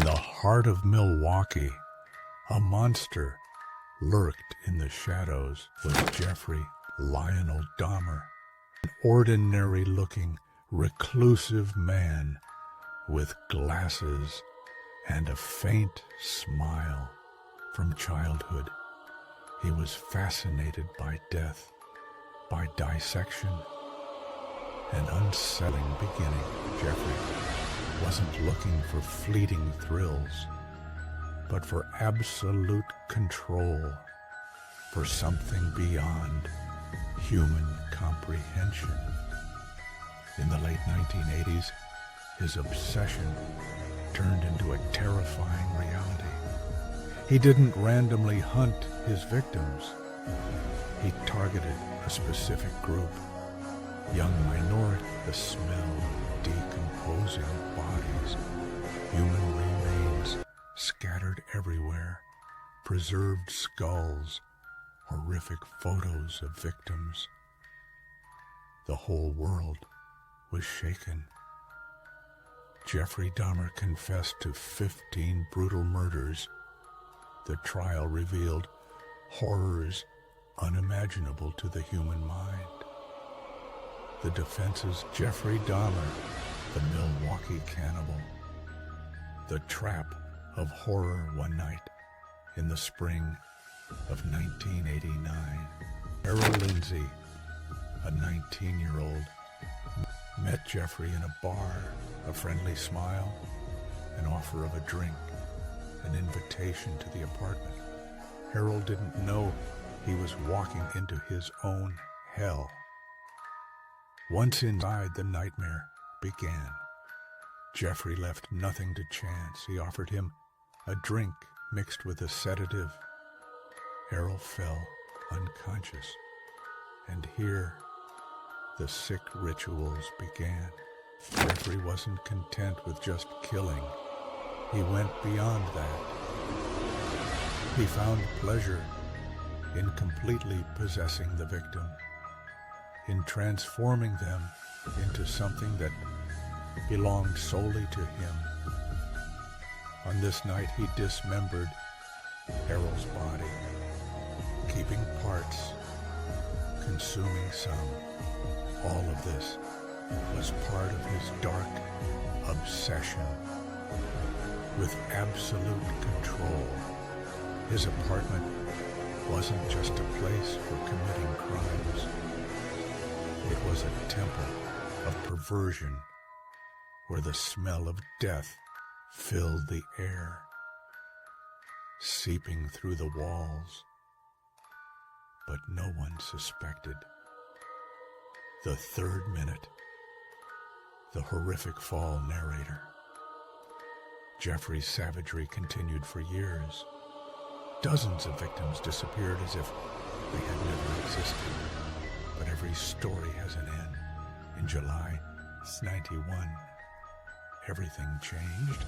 the heart of Milwaukee, a monster lurked in the shadows was Jeffrey Lionel Dahmer, an ordinary-looking, reclusive man with glasses and a faint smile. From childhood, he was fascinated by death, by dissection, an unsettling beginning. Jeffrey wasn't looking for fleeting thrills, but for absolute control, for something beyond human comprehension. In the late 1980s, his obsession turned into a terrifying reality. He didn't randomly hunt his victims. He targeted a specific group, young minorities. The smell of decomposing bodies, human remains scattered everywhere, preserved skulls, horrific photos of victims. The whole world was shaken. Jeffrey Dahmer confessed to 15 brutal murders. The trial revealed horrors unimaginable to the human mind. The defense's Jeffrey Dahmer, the Milwaukee Cannibal, the trap of horror one night in the spring of 1989. Errol Lindsey, a 19-year-old, met Jeffrey in a bar. A friendly smile, an offer of a drink, an invitation to the apartment. Errol didn't know he was walking into his own hell. Once inside, the nightmare began. Jeffrey left nothing to chance. He offered him a drink mixed with a sedative. Errol fell unconscious, and here the sick rituals began. Jeffrey wasn't content with just killing. He went beyond that. He found pleasure in completely possessing the victim, in transforming them into something that belonged solely to him. On this night, he dismembered Errol's body, keeping parts, consuming some. All of this was part of his dark obsession with absolute control. His apartment wasn't just a place for committing crimes. It was a temple of perversion where the smell of death filled the air, seeping through the walls. But no one suspected. The third minute, the horrific fall narrator. Jeffrey's savagery continued for years. Dozens of victims disappeared as if they had never existed. But every story has an end. In July 91, everything changed.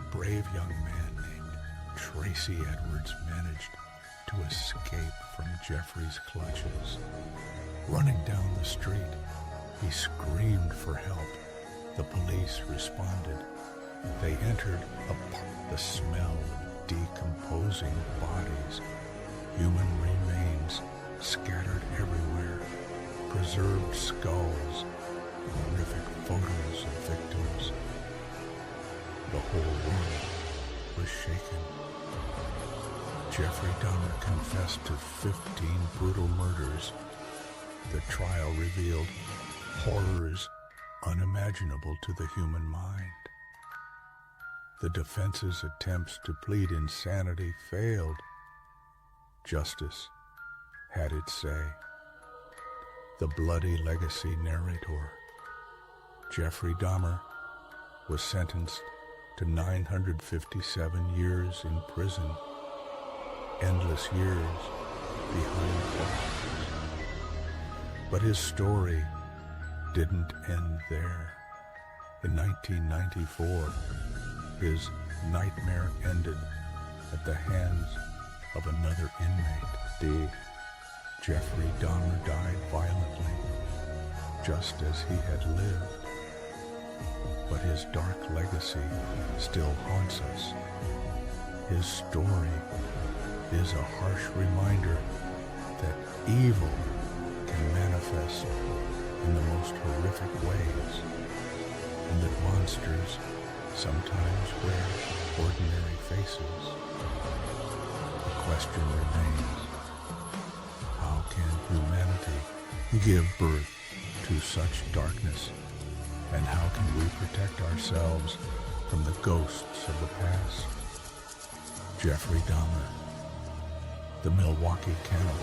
A brave young man named Tracy Edwards managed to escape from Jeffrey's clutches. Running down the street, he screamed for help. The police responded. They entered the smell of decomposing bodies, human remains scattered everywhere, preserved skulls, horrific photos of victims. The whole world was shaken. Jeffrey Dahmer confessed to 15 brutal murders. The trial revealed horrors unimaginable to the human mind. The defense's attempts to plead insanity failed. Justice had its say. The bloody legacy narrator, Jeffrey Dahmer, was sentenced to 957 years in prison, endless years behind bars. But his story didn't end there. In 1994, his nightmare ended at the hands of another inmate. Jeffrey Dahmer died violently, just as he had lived. but his dark legacy still haunts us. His story is a harsh reminder that evil can manifest in the most horrific ways, and that monsters sometimes wear ordinary faces. The question remains, how can humanity give birth to such darkness, and how can we protect ourselves from the ghosts of the past? Jeffrey Dahmer, the Milwaukee Cannibal.